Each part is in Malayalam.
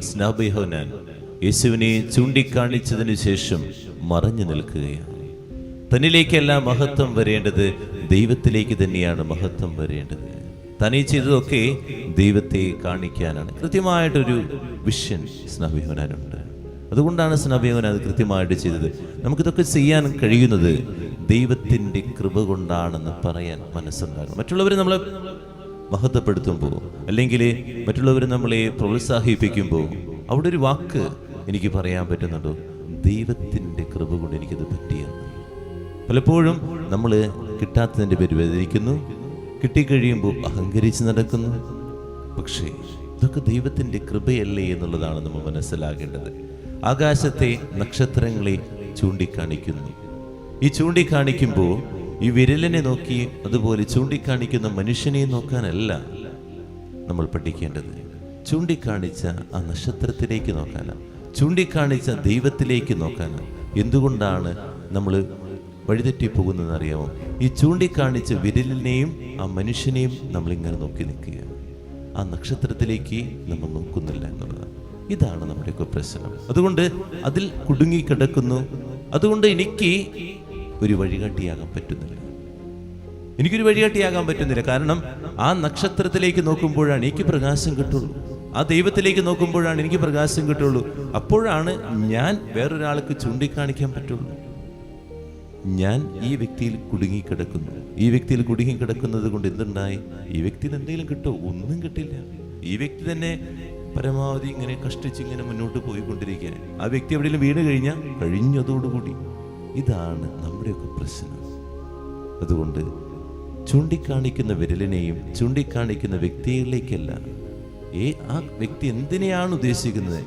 സ്നാപയോഹന്നാൻ യേശുവിനെ ചൂണ്ടിക്കാണിച്ചതിന് ശേഷം മറഞ്ഞു നിൽക്കുകയാണ്. തന്നിലേക്കല്ല മഹത്വം വരേണ്ടത്, ദൈവത്തിലേക്ക് തന്നെയാണ് മഹത്വം വരേണ്ടത്. തനി ചെയ്തതൊക്കെ ദൈവത്തെ കാണിക്കാനാണ്. കൃത്യമായിട്ടൊരു വിഷൻ സ്നാപയോഹന്നാനുണ്ട്. അതുകൊണ്ടാണ് സ്നാപയോഹന്നാൻ അത് കൃത്യമായിട്ട് ചെയ്തത്. നമുക്കിതൊക്കെ ചെയ്യാൻ കഴിയുന്നത് ദൈവത്തിൻ്റെ കൃപ കൊണ്ടാണെന്ന് പറയാൻ മനസ്സുണ്ടാകും. മറ്റുള്ളവർ നമ്മളെ മഹത്വപ്പെടുത്തുമ്പോൾ, അല്ലെങ്കിൽ മറ്റുള്ളവർ നമ്മളെ പ്രോത്സാഹിപ്പിക്കുമ്പോൾ അവിടെ ഒരു വാക്ക് എനിക്ക് പറയാൻ പറ്റുന്നുണ്ടോ? ദൈവത്തിൻ്റെ കൃപ കൊണ്ട് എനിക്കത് പറ്റിയെന്ന്. പലപ്പോഴും നമ്മൾ കിട്ടാത്തതിൻ്റെ പേര് വേദനിക്കുന്നു, കിട്ടിക്കഴിയുമ്പോൾ അഹങ്കരിച്ച് നടക്കുന്നു. പക്ഷേ ഇതൊക്കെ ദൈവത്തിൻ്റെ കൃപയല്ലേ എന്നുള്ളതാണ് നമ്മൾ മനസ്സിലാക്കേണ്ടത്. ആകാശത്തെ നക്ഷത്രങ്ങളെ ചൂണ്ടിക്കാണിക്കുന്നു. ഈ ചൂണ്ടിക്കാണിക്കുമ്പോൾ ഈ വിരലിനെ നോക്കി അതുപോലെ ചൂണ്ടിക്കാണിക്കുന്ന മനുഷ്യനെ നോക്കാനല്ല നമ്മൾ പഠിക്കേണ്ടത്. ചൂണ്ടിക്കാണിച്ച ആ നക്ഷത്രത്തിലേക്ക് നോക്കാനാണ്, ചൂണ്ടിക്കാണിച്ച ദൈവത്തിലേക്ക് നോക്കാനാണ്. എന്തുകൊണ്ടാണ് നമ്മൾ വഴിതെറ്റിപ്പോകുന്നതെന്ന് അറിയാമോ? ഈ ചൂണ്ടിക്കാണിച്ച വിരലിനെയും ആ മനുഷ്യനെയും നമ്മളിങ്ങനെ നോക്കി നിൽക്കുക, ആ നക്ഷത്രത്തിലേക്ക് നമ്മൾ നോക്കുന്നില്ല എന്നുള്ളതാണ്. ഇതാണ് നമ്മുടെയൊക്കെ പ്രശ്നം. അതുകൊണ്ട് അതിൽ കുടുങ്ങിക്കിടക്കുന്നു. അതുകൊണ്ട് എനിക്ക് ഒരു വഴികാട്ടിയാകാൻ പറ്റുന്നില്ല. എനിക്കൊരു വഴികാട്ടിയാകാൻ പറ്റുന്നില്ല. കാരണം ആ നക്ഷത്രത്തിലേക്ക് നോക്കുമ്പോഴാണ് എനിക്ക് പ്രകാശം കിട്ടുള്ളൂ. ആ ദൈവത്തിലേക്ക് നോക്കുമ്പോഴാണ് എനിക്ക് പ്രകാശം കിട്ടുള്ളൂ. അപ്പോഴാണ് ഞാൻ വേറൊരാൾക്ക് ചൂണ്ടിക്കാണിക്കാൻ പറ്റുള്ളൂ. ഞാൻ ഈ വ്യക്തിയിൽ കുടുങ്ങിക്കിടക്കുന്നു. ഈ വ്യക്തിയിൽ കുടുങ്ങിക്കിടക്കുന്നത് കൊണ്ട് എന്തുണ്ടായി? ഈ വ്യക്തിയിൽ എന്തെങ്കിലും കിട്ടുമോ? ഒന്നും കിട്ടില്ല. ഈ വ്യക്തി തന്നെ പരമാവധി ഇങ്ങനെ കഷ്ടിച്ച് ഇങ്ങനെ മുന്നോട്ട് പോയിക്കൊണ്ടിരിക്കുക. ആ വ്യക്തി എവിടെയെങ്കിലും വീണ് കഴിഞ്ഞാൽ കഴിഞ്ഞതോടുകൂടി. ഇതാണ് നമ്മുടെയൊക്കെ പ്രശ്നം. അതുകൊണ്ട് ചൂണ്ടിക്കാണിക്കുന്ന വിരലിനെയും ചൂണ്ടിക്കാണിക്കുന്ന വ്യക്തികളിലേക്കല്ല, ആ വ്യക്തി എന്തിനെയാണ് ഉദ്ദേശിക്കുന്നത്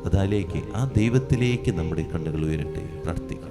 അതിലേക്ക്, ആ ദൈവത്തിലേക്ക് നമ്മുടെ കണ്ണുകൾ ഉയരട്ടെ. പ്രാർത്ഥിക്കാം.